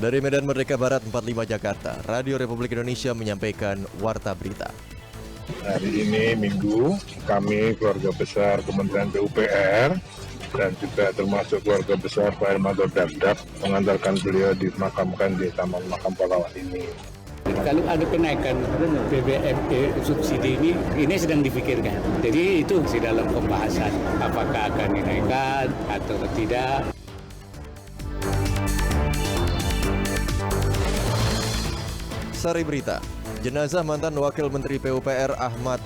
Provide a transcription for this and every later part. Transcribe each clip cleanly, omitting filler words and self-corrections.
Dari Medan Merdeka Barat 45 Jakarta, Radio Republik Indonesia menyampaikan Warta Berita. Hari ini Minggu, kami keluarga besar Kementerian PUPR dan juga termasuk keluarga besar Pak Hermanto Dardak mengantarkan beliau dimakamkan di Taman Makam Pahlawan ini. Kalau ada kenaikan BBM subsidi ini sedang dipikirkan. Jadi itu di dalam pembahasan apakah akan dinaikkan atau tidak. Sari Berita, jenazah mantan Wakil Menteri PUPR Ahmad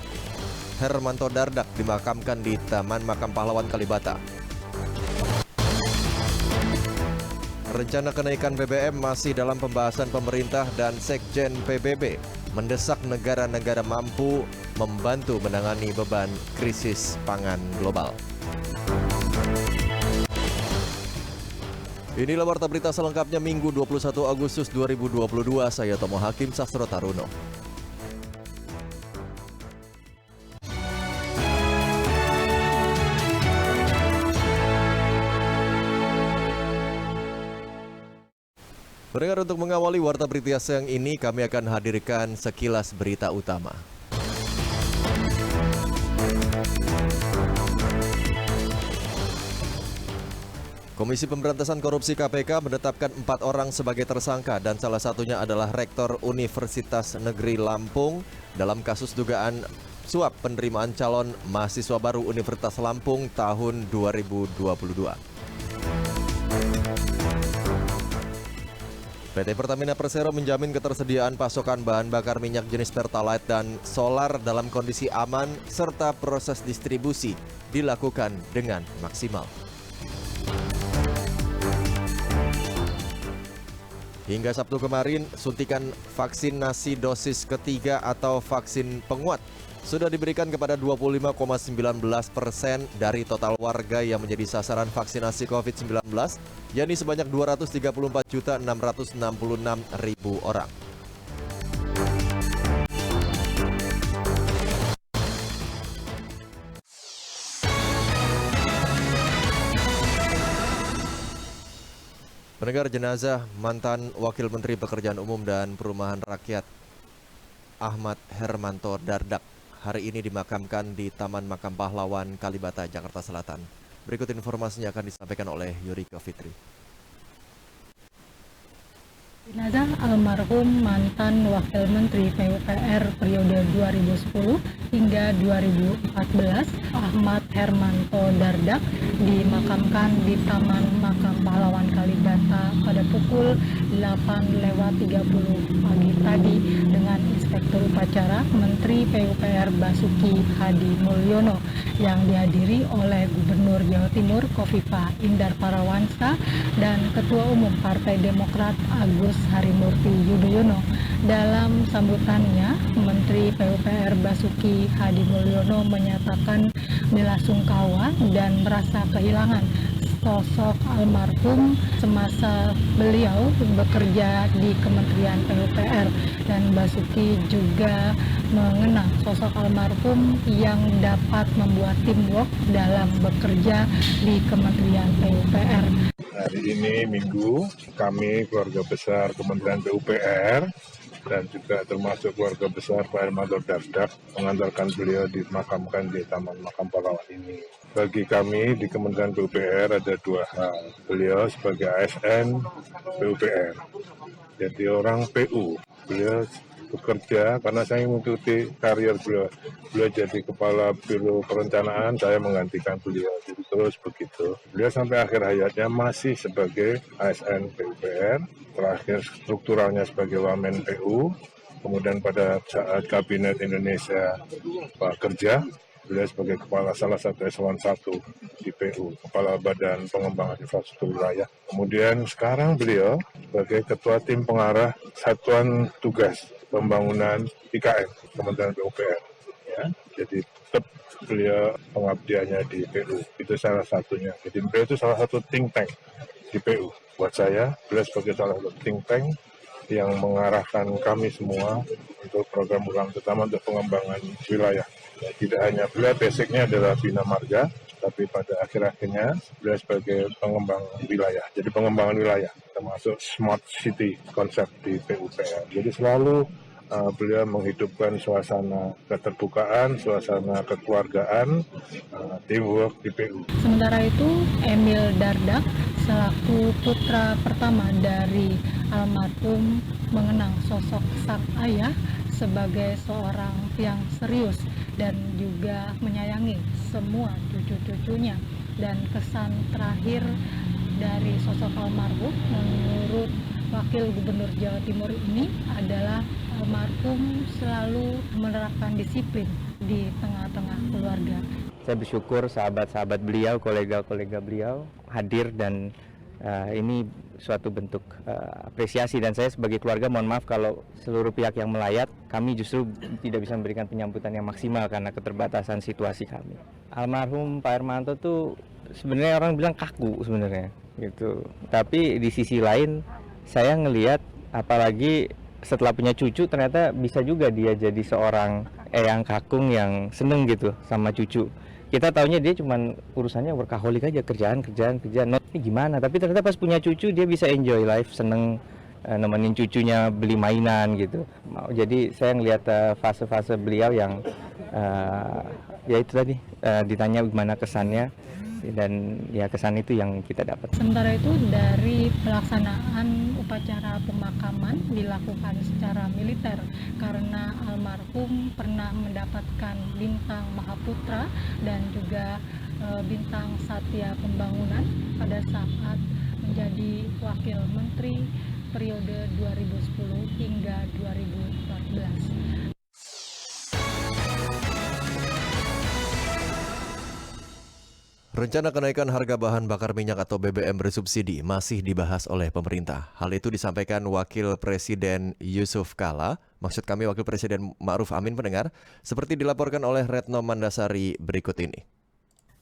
Hermanto Dardak dimakamkan di Taman Makam Pahlawan Kalibata. Rencana kenaikan BBM masih dalam pembahasan pemerintah dan Sekjen PBB mendesak negara-negara mampu membantu menangani beban krisis pangan global. Inilah Warta Berita selengkapnya Minggu 21 Agustus 2022. Saya Tomo Hakim Sastro Taruno. Pendengar, untuk mengawali Warta Berita siang ini, kami akan hadirkan sekilas berita utama. Komisi Pemberantasan Korupsi KPK menetapkan 4 orang sebagai tersangka dan salah satunya adalah Rektor Universitas Negeri Lampung dalam kasus dugaan suap penerimaan calon mahasiswa baru Universitas Lampung tahun 2022. PT Pertamina Persero menjamin ketersediaan pasokan bahan bakar minyak jenis Pertalite dan solar dalam kondisi aman serta proses distribusi dilakukan dengan maksimal. Hingga Sabtu kemarin, suntikan vaksinasi dosis ketiga atau vaksin penguat sudah diberikan kepada 25,19% dari total warga yang menjadi sasaran vaksinasi COVID-19, yakni sebanyak 234.666.000 orang. Pendengar, jenazah mantan Wakil Menteri Pekerjaan Umum dan Perumahan Rakyat Ahmad Hermanto Dardak hari ini dimakamkan di Taman Makam Pahlawan Kalibata, Jakarta Selatan. Berikut informasinya akan disampaikan oleh Yurika Fitri. Jenazah almarhum mantan Wakil Menteri PUPR periode 2010 hingga 2014 Ahmad Hermanto Dardak dimakamkan di Taman Makam Pahlawan Kalibata pada pukul 8.30 pagi tadi dengan Inspektur Upacara Menteri PUPR Basuki Hadi Mulyono yang dihadiri oleh Gubernur Jawa Timur Khofifah Indar Parawansa dan Ketua Umum Partai Demokrat Agus Harimurti Yudhoyono. Dalam sambutannya, Menteri PUPR Basuki Hadi Mulyono menyatakan bela sungkawa dan merasa kehilangan sosok almarhum semasa beliau bekerja di Kementerian PUPR, dan Basuki juga mengenang sosok almarhum yang dapat membuat teamwork dalam bekerja di Kementerian PUPR. Hari ini Minggu, kami keluarga besar Kementerian PUPR dan juga termasuk keluarga besar Pak Hermanto Dardak mengantarkan beliau dimakamkan di Taman Makam Pahlawan ini. Bagi kami di Kementerian PUPR ada dua hal. Beliau sebagai ASN PUPR, jadi orang PU. Beliau bekerja karena saya mengikuti karier beliau. Beliau jadi kepala biro perencanaan, saya menggantikan beliau. Jadi terus begitu. Beliau sampai akhir hayatnya masih sebagai ASN PUPR, terakhir strukturalnya sebagai Wamen PU, kemudian pada saat Kabinet Indonesia Kerja, beliau sebagai kepala salah satu eselon 1 di PU, Kepala Badan Pengembangan Infrastruktur Wilayah. Kemudian sekarang beliau sebagai Ketua Tim Pengarah Satuan Tugas Pembangunan IKN Kementerian PUPR. Ya, jadi tetap beliau pengabdiannya di PU, itu salah satunya. Jadi beliau itu salah satu think tank di PU. Buat saya, beliau sebagai salah satu think tank yang mengarahkan kami semua untuk program-program terutama untuk pengembangan wilayah. Tidak hanya beliau, basicnya adalah Bina Marga, tapi pada akhir-akhirnya beliau sebagai pengembang wilayah. Jadi pengembangan wilayah, termasuk smart city konsep di PUPR. Jadi selalu beliau menghidupkan suasana keterbukaan, suasana kekeluargaan, teamwork di PU. Sementara itu, Emil Dardak selaku putra pertama dari almarhum mengenang sosok sang ayah sebagai seorang yang serius dan juga menyayangi semua cucu-cucunya. Dan kesan terakhir dari sosok almarhum menurut Wakil Gubernur Jawa Timur ini adalah almarhum selalu menerapkan disiplin di tengah-tengah keluarga. Saya bersyukur sahabat-sahabat beliau, kolega-kolega beliau hadir dan ini suatu bentuk apresiasi, dan saya sebagai keluarga mohon maaf kalau seluruh pihak yang melayat, kami justru tidak bisa memberikan penyambutan yang maksimal karena keterbatasan situasi kami. Almarhum Pak Hermanto tuh sebenarnya orang bilang kaku sebenarnya gitu. Tapi di sisi lain saya ngelihat apalagi setelah punya cucu ternyata bisa juga dia jadi seorang eyang kakung yang seneng gitu sama cucu. Kita taunya dia cuman urusannya workaholic aja, kerjaan, not ini gimana. Tapi ternyata pas punya cucu dia bisa enjoy life, seneng nemenin cucunya beli mainan gitu. Jadi saya ngelihat fase-fase beliau yang ya itu tadi ditanya gimana kesannya, dan ya kesan itu yang kita dapat. Sementara itu dari pelaksanaan upacara pemakaman dilakukan secara militer karena almarhum pernah mendapatkan bintang Mahaputra dan juga bintang Satya Pembangunan pada saat menjadi Wakil Menteri periode 2010 hingga 2014. Rencana kenaikan harga bahan bakar minyak atau BBM bersubsidi masih dibahas oleh pemerintah. Hal itu disampaikan Wakil Presiden Yusuf Kala, maksud kami Wakil Presiden Ma'ruf Amin pendengar, seperti dilaporkan oleh Retno Mandasari berikut ini.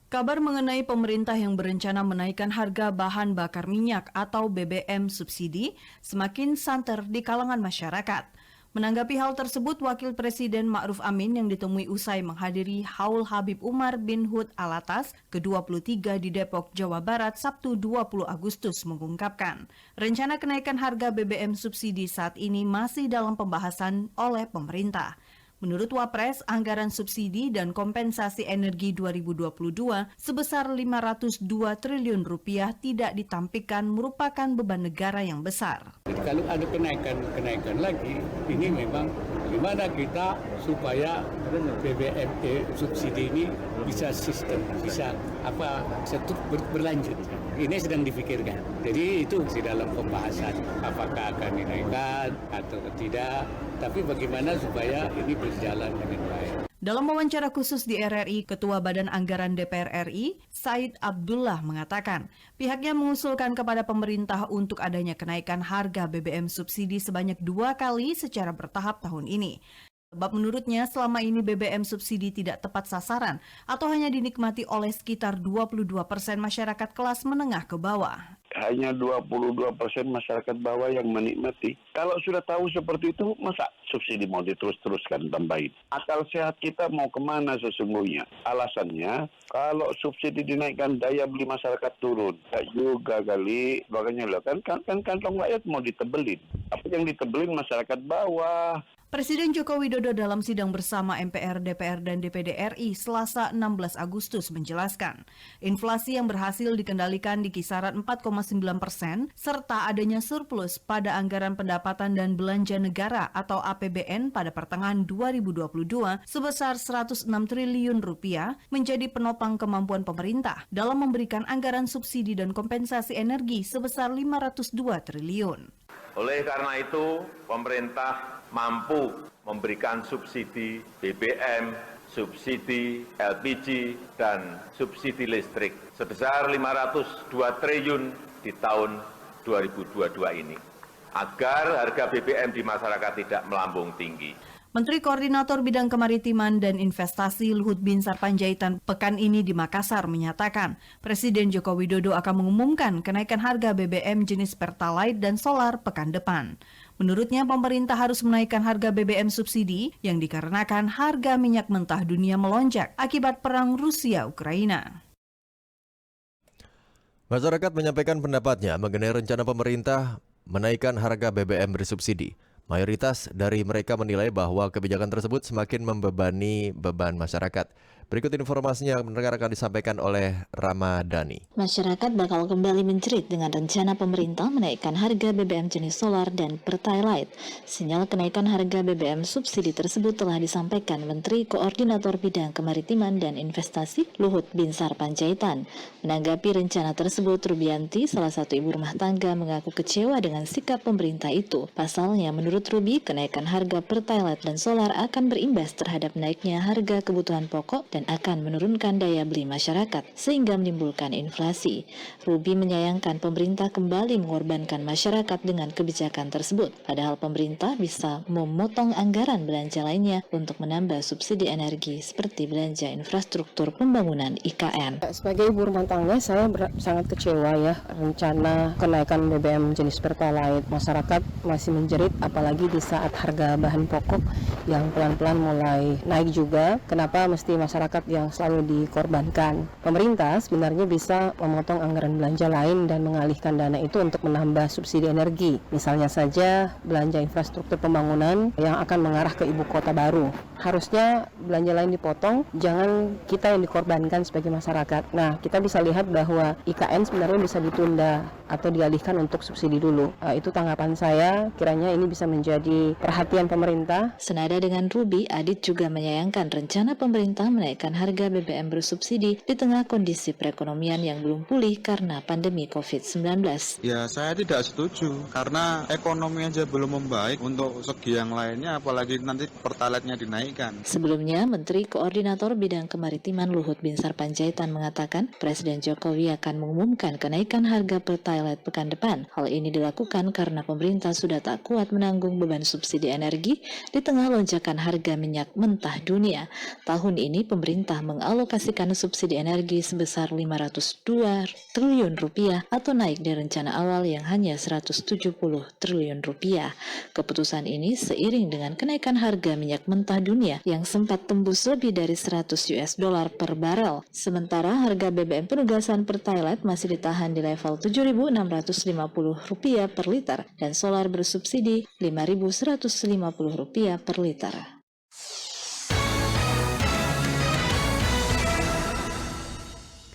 Kabar mengenai pemerintah yang berencana menaikkan harga bahan bakar minyak atau BBM subsidi semakin santer di kalangan masyarakat. Menanggapi hal tersebut, Wakil Presiden Ma'ruf Amin yang ditemui usai menghadiri Haul Habib Umar bin Hud Alatas ke-23 di Depok, Jawa Barat, Sabtu 20 Agustus mengungkapkan, rencana kenaikan harga BBM subsidi saat ini masih dalam pembahasan oleh pemerintah. Menurut Wapres, anggaran subsidi dan kompensasi energi 2022 sebesar 502 triliun rupiah tidak ditampilkan merupakan beban negara yang besar. Kalau ada kenaikan lagi, ini memang gimana kita supaya BBM subsidi ini bisa sistem, bisa berlanjut. Ini sedang dipikirkan. Jadi itu di dalam pembahasan apakah akan dinaikkan atau tidak. Tapi bagaimana supaya ini berjalan dengan baik. Dalam wawancara khusus di RRI, Ketua Badan Anggaran DPR RI, Said Abdullah mengatakan, pihaknya mengusulkan kepada pemerintah untuk adanya kenaikan harga BBM subsidi sebanyak 2 kali secara bertahap tahun ini. Sebab menurutnya selama ini BBM subsidi tidak tepat sasaran atau hanya dinikmati oleh sekitar 22% masyarakat kelas menengah ke bawah. Hanya 22% masyarakat bawah yang menikmati. Kalau sudah tahu seperti itu, masa subsidi mau diterus-teruskan tambahin? Akal sehat kita mau kemana sesungguhnya? Alasannya, kalau subsidi dinaikkan daya beli masyarakat turun. Tak juga kali, makanya kan kantong rakyat mau ditebelin. Apa yang ditebelin masyarakat bawah? Presiden Joko Widodo dalam sidang bersama MPR, DPR, dan DPD RI Selasa 16 Agustus menjelaskan, inflasi yang berhasil dikendalikan di kisaran 4,9% serta adanya surplus pada anggaran pendapatan dan belanja negara atau APBN pada pertengahan 2022 sebesar 106 triliun rupiah menjadi penopang kemampuan pemerintah dalam memberikan anggaran subsidi dan kompensasi energi sebesar 502 triliun. Oleh karena itu, pemerintah mampu memberikan subsidi BBM, subsidi LPG, dan subsidi listrik sebesar 502 triliun di tahun 2022 ini, agar harga BBM di masyarakat tidak melambung tinggi. Menteri Koordinator Bidang Kemaritiman dan Investasi Luhut Binsar Panjaitan pekan ini di Makassar menyatakan Presiden Joko Widodo akan mengumumkan kenaikan harga BBM jenis Pertalite dan solar pekan depan. Menurutnya pemerintah harus menaikkan harga BBM subsidi yang dikarenakan harga minyak mentah dunia melonjak akibat perang Rusia-Ukraina. Masyarakat menyampaikan pendapatnya mengenai rencana pemerintah menaikkan harga BBM bersubsidi. Mayoritas dari mereka menilai bahwa kebijakan tersebut semakin membebani beban masyarakat. Berikut informasinya akan disampaikan oleh Ramadhani. Masyarakat bakal kembali menjerit dengan rencana pemerintah menaikkan harga BBM jenis solar dan Pertalite. Sinyal kenaikan harga BBM subsidi tersebut telah disampaikan Menteri Koordinator Bidang Kemaritiman dan Investasi Luhut Binsar Panjaitan. Menanggapi rencana tersebut, Rubianti, salah satu ibu rumah tangga, mengaku kecewa dengan sikap pemerintah itu. Pasalnya, menurut Ruby, kenaikan harga Pertalite dan solar akan berimbas terhadap naiknya harga kebutuhan pokok dan akan menurunkan daya beli masyarakat sehingga menimbulkan inflasi. Ruby menyayangkan pemerintah kembali mengorbankan masyarakat dengan kebijakan tersebut, padahal pemerintah bisa memotong anggaran belanja lainnya untuk menambah subsidi energi seperti belanja infrastruktur pembangunan IKN. Sebagai ibu rumah tangga, saya sangat kecewa ya rencana kenaikan BBM jenis Pertalite. Masyarakat masih menjerit, apalagi di saat harga bahan pokok yang pelan-pelan mulai naik juga. Kenapa mesti masyarakat yang selalu dikorbankan? Pemerintah sebenarnya bisa memotong anggaran belanja lain dan mengalihkan dana itu untuk menambah subsidi energi. Misalnya saja belanja infrastruktur pembangunan yang akan mengarah ke ibu kota baru. Harusnya belanja lain dipotong, jangan kita yang dikorbankan sebagai masyarakat. Nah, kita bisa lihat bahwa IKN sebenarnya bisa ditunda atau dialihkan untuk subsidi dulu. Itu tanggapan saya, kiranya ini bisa menjadi perhatian pemerintah. Senada dengan Ruby, Adit juga menyayangkan rencana pemerintah menaikkan harga BBM bersubsidi di tengah kondisi perekonomian yang belum pulih karena pandemi COVID-19. Ya, saya tidak setuju karena ekonomi aja belum membaik, untuk segi yang lainnya apalagi nanti Pertalite-nya dinaikkan. Sebelumnya, Menteri Koordinator Bidang Kemaritiman Luhut Binsar Panjaitan mengatakan Presiden Jokowi akan mengumumkan kenaikan harga Pertalite pekan depan. Hal ini dilakukan karena pemerintah sudah tak kuat menanggung beban subsidi energi di tengah lonjakan harga minyak mentah dunia. Tahun ini pemerintah mengalokasikan subsidi energi sebesar 502 triliun rupiah atau naik dari rencana awal yang hanya 170 triliun rupiah. Keputusan ini seiring dengan kenaikan harga minyak mentah dunia yang sempat tembus lebih dari 100 US dollar per barel. Sementara harga BBM penugasan Pertalite masih ditahan di level 7.650 rupiah per liter dan solar bersubsidi 5.150 rupiah per liter.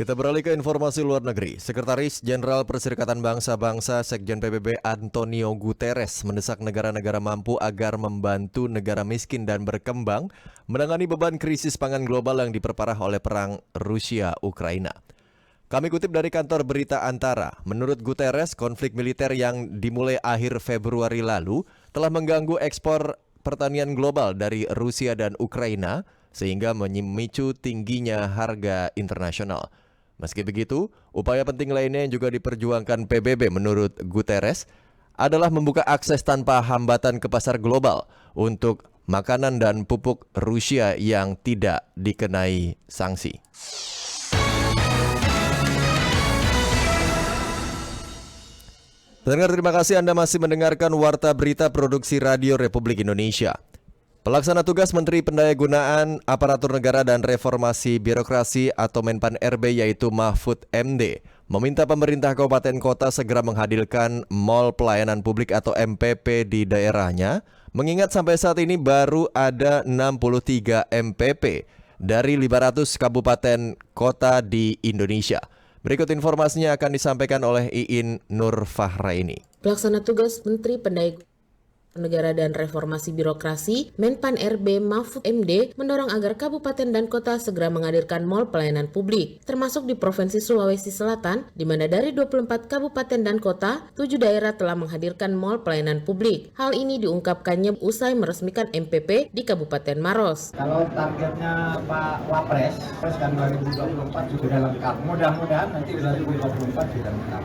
Kita beralih ke informasi luar negeri. Sekretaris Jenderal Perserikatan Bangsa-Bangsa Sekjen PBB Antonio Guterres mendesak negara-negara mampu agar membantu negara miskin dan berkembang menangani beban krisis pangan global yang diperparah oleh perang Rusia-Ukraina. Kami kutip dari kantor berita Antara, menurut Guterres, konflik militer yang dimulai akhir Februari lalu telah mengganggu ekspor pertanian global dari Rusia dan Ukraina sehingga memicu tingginya harga internasional. Meski begitu, upaya penting lainnya yang juga diperjuangkan PBB menurut Guterres adalah membuka akses tanpa hambatan ke pasar global untuk makanan dan pupuk Rusia yang tidak dikenai sanksi. Pendengar, terima kasih Anda masih mendengarkan Warta Berita Produksi Radio Republik Indonesia. Pelaksana tugas Menteri Pendayagunaan Aparatur Negara dan Reformasi Birokrasi atau Menpan RB yaitu Mahfud MD meminta pemerintah kabupaten kota segera menghadirkan Mall Pelayanan Publik atau MPP di daerahnya, mengingat sampai saat ini baru ada 63 MPP dari 500 kabupaten kota di Indonesia. Berikut informasinya akan disampaikan oleh Iin Nur Fahraini. Pelaksana tugas Menteri Pendayagunaan Negara dan Reformasi Birokrasi, Menpan RB Mahfud MD mendorong agar kabupaten dan kota segera menghadirkan mall pelayanan publik, termasuk di Provinsi Sulawesi Selatan, di mana dari 24 kabupaten dan kota, 7 daerah telah menghadirkan mall pelayanan publik. Hal ini diungkapkannya usai meresmikan MPP di Kabupaten Maros. Kalau targetnya Pak Wapres, kan 2024 sudah lengkap. Mudah-mudahan nanti 2024 sudah lengkap.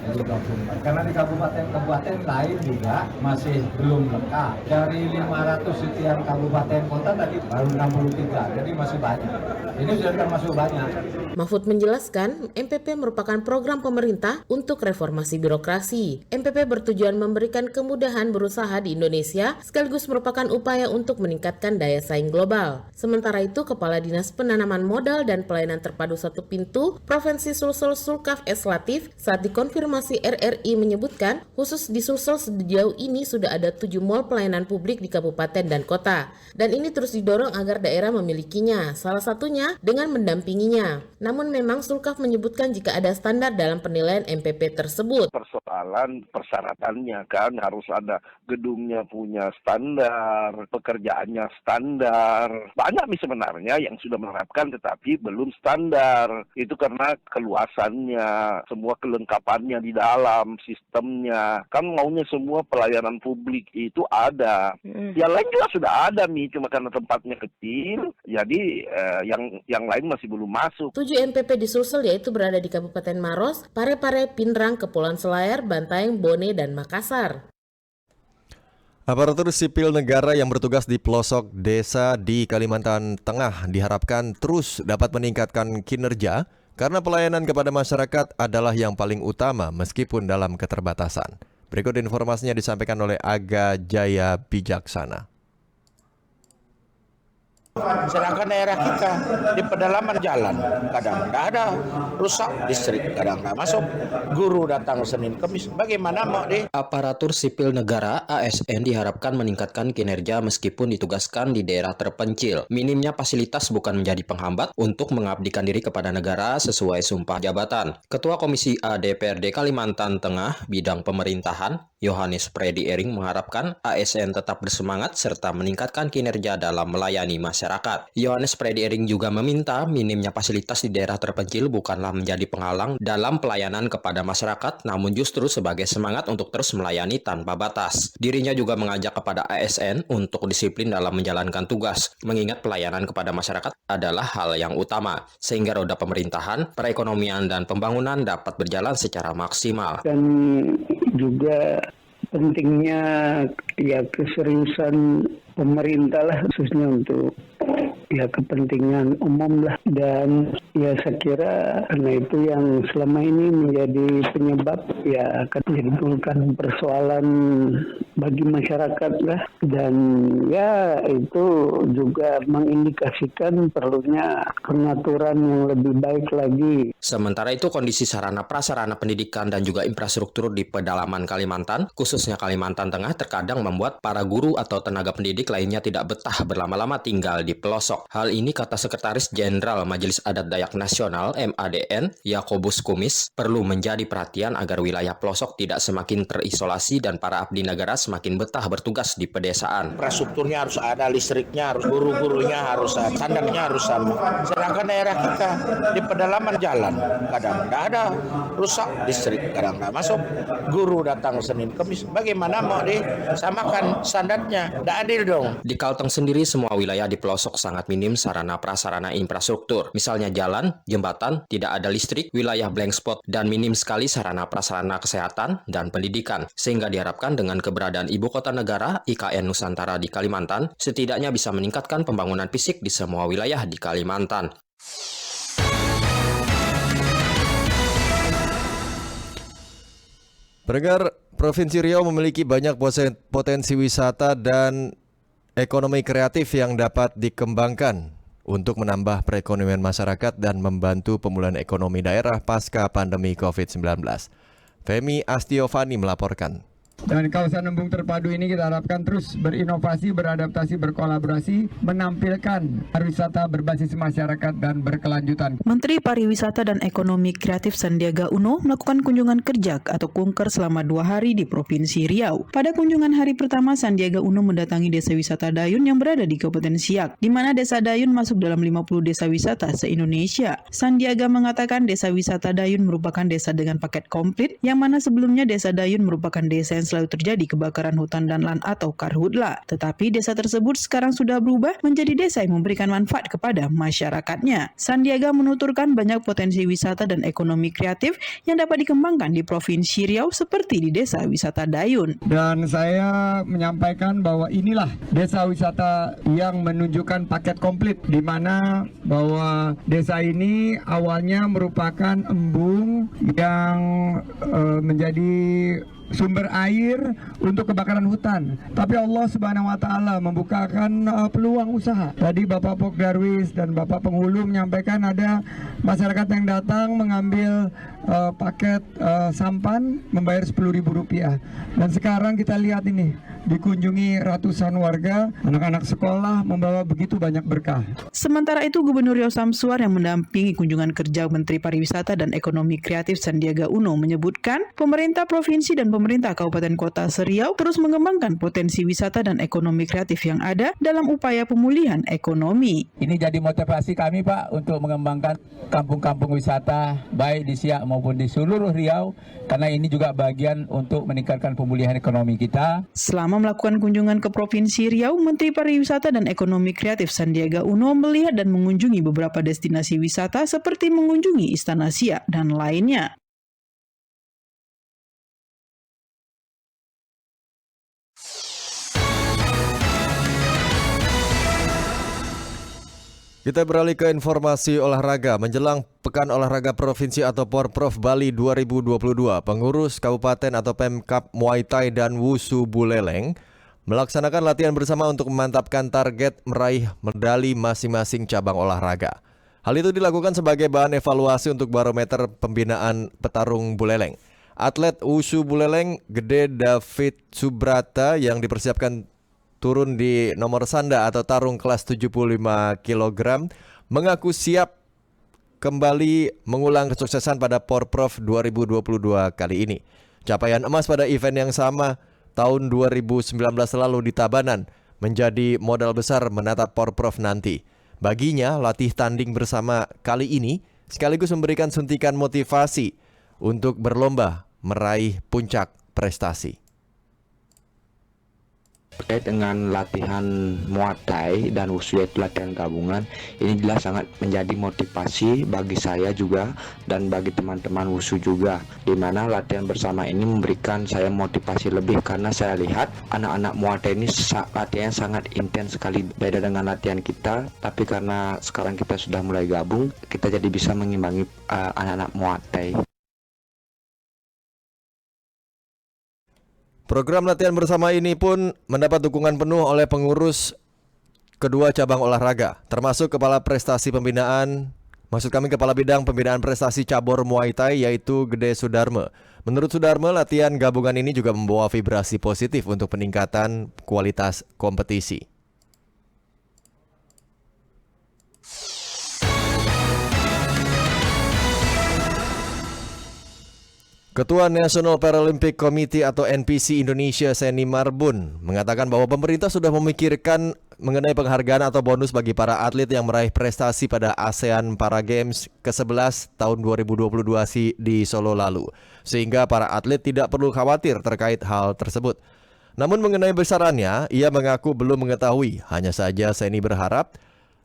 Jadi 24. Karena di kabupaten-kabupaten lain juga masih belum lengkap. Dari 500 sekian kabupaten kota tadi baru 63, jadi masih banyak. Ini sudah termasuk banyak. Mahfud menjelaskan, MPP merupakan program pemerintah untuk reformasi birokrasi. MPP bertujuan memberikan kemudahan berusaha di Indonesia, sekaligus merupakan upaya untuk meningkatkan daya saing global. Sementara itu, Kepala Dinas Penanaman Modal dan Pelayanan Terpadu Satu Pintu, Provinsi Sulsel Sulkaf S. Latif, saat dikonfirmasi RRI menyebutkan, khusus di Sulsel sejauh ini sudah ada 7 mal pelayanan publik di kabupaten dan kota. Dan ini terus didorong agar daerah memilikinya, salah satunya dengan mendampinginya. Namun memang Sulkaf menyebutkan jika ada standar dalam penilaian MPP tersebut. Persoalan persyaratannya kan harus ada gedungnya punya standar, pekerjaannya standar. Banyak nih sebenarnya yang sudah menerapkan tetapi belum standar. Itu karena keluasannya, semua kelengkapannya di dalam sistemnya. Kan maunya semua pelayanan publik itu ada. Yang lain juga sudah ada nih, cuma karena tempatnya kecil, jadi yang lain masih belum masuk. 7 MPP di Sulsel yaitu berada di Kabupaten Maros, Parepare, Pindrang, Kepulauan Selayar, Bantaeng, Bone, dan Makassar. Aparatur sipil negara yang bertugas di pelosok desa di Kalimantan Tengah diharapkan terus dapat meningkatkan kinerja karena pelayanan kepada masyarakat adalah yang paling utama meskipun dalam keterbatasan. Berikut informasinya disampaikan oleh Aga Jaya Bijaksana. Sedangkan daerah kita di pedalaman jalan kadang tidak ada, rusak listrik kadang tidak masuk, guru datang Senin Kamis, bagaimana mau di? Aparatur sipil negara ASN diharapkan meningkatkan kinerja meskipun ditugaskan di daerah terpencil. Minimnya fasilitas bukan menjadi penghambat untuk mengabdikan diri kepada negara sesuai sumpah jabatan. Ketua Komisi A DPRD Kalimantan Tengah bidang pemerintahan Yohanes Freddy Ering mengharapkan ASN tetap bersemangat serta meningkatkan kinerja dalam melayani masyarakat. Yohanes Freddy Ering juga meminta minimnya fasilitas di daerah terpencil bukanlah menjadi penghalang dalam pelayanan kepada masyarakat, namun justru sebagai semangat untuk terus melayani tanpa batas. Dirinya juga mengajak kepada ASN untuk disiplin dalam menjalankan tugas, mengingat pelayanan kepada masyarakat adalah hal yang utama, sehingga roda pemerintahan, perekonomian, dan pembangunan dapat berjalan secara maksimal. Dan juga pentingnya ya keseriusan pemerintah lah, khususnya untuk ya kepentingan umum lah. Dan ya saya kira karena itu yang selama ini menjadi penyebab ya akan menimbulkan persoalan bagi masyarakat lah. Dan ya itu juga mengindikasikan perlunya pengaturan yang lebih baik lagi. Sementara itu kondisi sarana prasarana pendidikan dan juga infrastruktur di pedalaman Kalimantan, khususnya Kalimantan Tengah, terkadang membuat para guru atau tenaga pendidik lainnya tidak betah berlama-lama tinggal di pelosok. Hal ini kata Sekretaris Jenderal Majelis Adat Dayak Nasional MADN, Yakobus Kumis, perlu menjadi perhatian agar wilayah pelosok tidak semakin terisolasi dan para abdi negara semakin betah bertugas di pedesaan. Infrastrukturnya harus ada, listriknya harus, guru-gurunya harus, standarnya harus sama. Sedangkan daerah kita di pedalaman jalan kadang tidak ada, rusak listrik kadang tidak masuk, guru datang Senin Kamis, bagaimana mau disamakan standarnya? Tidak adil dong. Di Kalteng sendiri semua wilayah di pelosok sangat minim sarana prasarana infrastruktur. Misalnya jalan, jembatan, tidak ada listrik, wilayah blank spot, dan minim sekali sarana prasarana kesehatan dan pendidikan. Sehingga diharapkan dengan keberadaan Ibu Kota Negara IKN Nusantara di Kalimantan, setidaknya bisa meningkatkan pembangunan fisik di semua wilayah di Kalimantan. Pendengar, Provinsi Riau memiliki banyak potensi wisata dan ekonomi kreatif yang dapat dikembangkan untuk menambah perekonomian masyarakat dan membantu pemulihan ekonomi daerah pasca pandemi COVID-19. Femi Astiovani melaporkan. Dan kawasan embung terpadu ini kita harapkan terus berinovasi, beradaptasi, berkolaborasi, menampilkan pariwisata berbasis masyarakat dan berkelanjutan. Menteri Pariwisata dan Ekonomi Kreatif Sandiaga Uno melakukan kunjungan kerja atau kunker selama 2 hari di Provinsi Riau. Pada kunjungan hari pertama, Sandiaga Uno mendatangi Desa Wisata Dayun yang berada di Kabupaten Siak, di mana Desa Dayun masuk dalam 50 desa wisata se-Indonesia. Sandiaga mengatakan Desa Wisata Dayun merupakan desa dengan paket komplit, yang mana sebelumnya Desa Dayun merupakan desa yang dan selalu terjadi kebakaran hutan dan lahan atau karhutla. Tetapi desa tersebut sekarang sudah berubah menjadi desa yang memberikan manfaat kepada masyarakatnya. Sandiaga menuturkan banyak potensi wisata dan ekonomi kreatif yang dapat dikembangkan di Provinsi Riau seperti di Desa Wisata Dayun. Dan saya menyampaikan bahwa inilah desa wisata yang menunjukkan paket komplit, di mana bahwa desa ini awalnya merupakan embung yang menjadi sumber air untuk kebakaran hutan. Tapi Allah Subhanahu wa taala membukakan peluang usaha. Tadi Bapak Pokdarwis dan Bapak Penghulu menyampaikan ada masyarakat yang datang mengambil paket sampan membayar Rp10.000. Dan sekarang kita lihat ini, dikunjungi ratusan warga, anak-anak sekolah membawa begitu banyak berkah. Sementara itu, Gubernur Riau Samsuar yang mendampingi kunjungan kerja Menteri Pariwisata dan Ekonomi Kreatif Sandiaga Uno menyebutkan pemerintah provinsi dan pemerintah Kabupaten Kota Seriau terus mengembangkan potensi wisata dan ekonomi kreatif yang ada dalam upaya pemulihan ekonomi. Ini jadi motivasi kami, Pak, untuk mengembangkan kampung-kampung wisata baik di Siak maupun di seluruh Riau, karena ini juga bagian untuk meningkatkan pemulihan ekonomi kita. Selama melakukan kunjungan ke Provinsi Riau, Menteri Pariwisata dan Ekonomi Kreatif Sandiaga Uno melihat dan mengunjungi beberapa destinasi wisata seperti mengunjungi Istana Siak dan lainnya. Kita beralih ke informasi olahraga. Menjelang Pekan Olahraga Provinsi atau Porprov Bali 2022, pengurus kabupaten atau Pemkab Muay Thai dan Wushu Buleleng melaksanakan latihan bersama untuk memantapkan target meraih medali masing-masing cabang olahraga. Hal itu dilakukan sebagai bahan evaluasi untuk barometer pembinaan petarung Buleleng. Atlet Wushu Buleleng Gede David Subrata yang dipersiapkan turun di nomor sanda atau tarung kelas 75 kg mengaku siap kembali mengulang kesuksesan pada Porprov 2022 kali ini. Capaian emas pada event yang sama tahun 2019 lalu di Tabanan menjadi modal besar menatap Porprov nanti. Baginya, latih tanding bersama kali ini sekaligus memberikan suntikan motivasi untuk berlomba meraih puncak prestasi. Terkait dengan latihan Muay Thai dan Wushu, yaitu latihan gabungan, ini jelas sangat menjadi motivasi bagi saya juga dan bagi teman-teman Wushu juga, di mana latihan bersama ini memberikan saya motivasi lebih karena saya lihat anak-anak Muay Thai ini latihannya sangat intens sekali, beda dengan latihan kita. Tapi karena sekarang kita sudah mulai gabung, kita jadi bisa mengimbangi anak-anak Muay Thai. Program latihan bersama ini pun mendapat dukungan penuh oleh pengurus kedua cabang olahraga, termasuk Kepala Bidang Pembinaan Prestasi Cabur Muay Thai yaitu Gede Sudarme. Menurut Sudarme, latihan gabungan ini juga membawa vibrasi positif untuk peningkatan kualitas kompetisi. Ketua National Paralympic Committee atau NPC Indonesia Seni Marbun mengatakan bahwa pemerintah sudah memikirkan mengenai penghargaan atau bonus bagi para atlet yang meraih prestasi pada ASEAN Para Games ke-11 tahun 2022 di Solo lalu, sehingga para atlet tidak perlu khawatir terkait hal tersebut. Namun mengenai besarannya, ia mengaku belum mengetahui. Hanya saja Seni berharap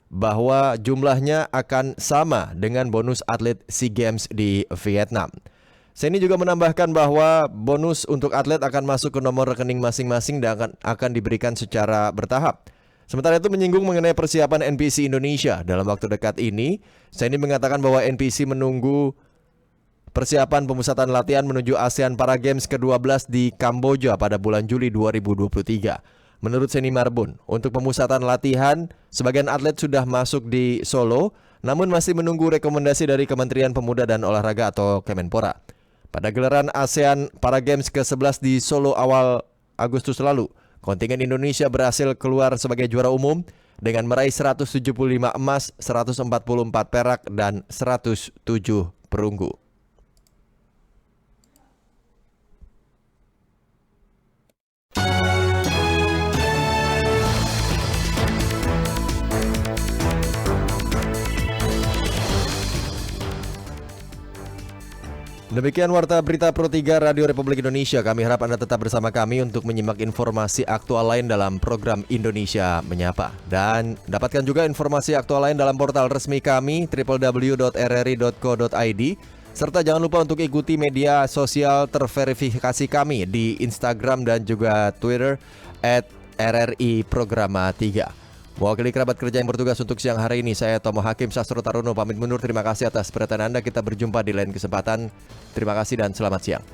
bahwa jumlahnya akan sama dengan bonus atlet SEA Games di Vietnam. Seni juga menambahkan bahwa bonus untuk atlet akan masuk ke nomor rekening masing-masing dan akan diberikan secara bertahap. Sementara itu menyinggung mengenai persiapan NPC Indonesia dalam waktu dekat ini, Seni mengatakan bahwa NPC menunggu persiapan pemusatan latihan menuju ASEAN Para Games ke-12 di Kamboja pada bulan Juli 2023. Menurut Seni Marbun, untuk pemusatan latihan, sebagian atlet sudah masuk di Solo, namun masih menunggu rekomendasi dari Kementerian Pemuda dan Olahraga atau Kemenpora. Pada gelaran ASEAN Para Games ke-11 di Solo awal Agustus lalu, kontingen Indonesia berhasil keluar sebagai juara umum dengan meraih 175 emas, 144 perak, dan 107 perunggu. Demikian Warta Berita Pro 3 Radio Republik Indonesia. Kami harap Anda tetap bersama kami untuk menyimak informasi aktual lain dalam program Indonesia Menyapa. Dan dapatkan juga informasi aktual lain dalam portal resmi kami www.rri.co.id. Serta jangan lupa untuk ikuti media sosial terverifikasi kami di Instagram dan juga Twitter @RRI Programa 3. Mewakili kerabat kerja yang bertugas untuk siang hari ini, saya Tomo Hakim Sastro Taruno pamit mundur. Terima kasih atas perhatian Anda. Kita berjumpa di lain kesempatan. Terima kasih dan selamat siang.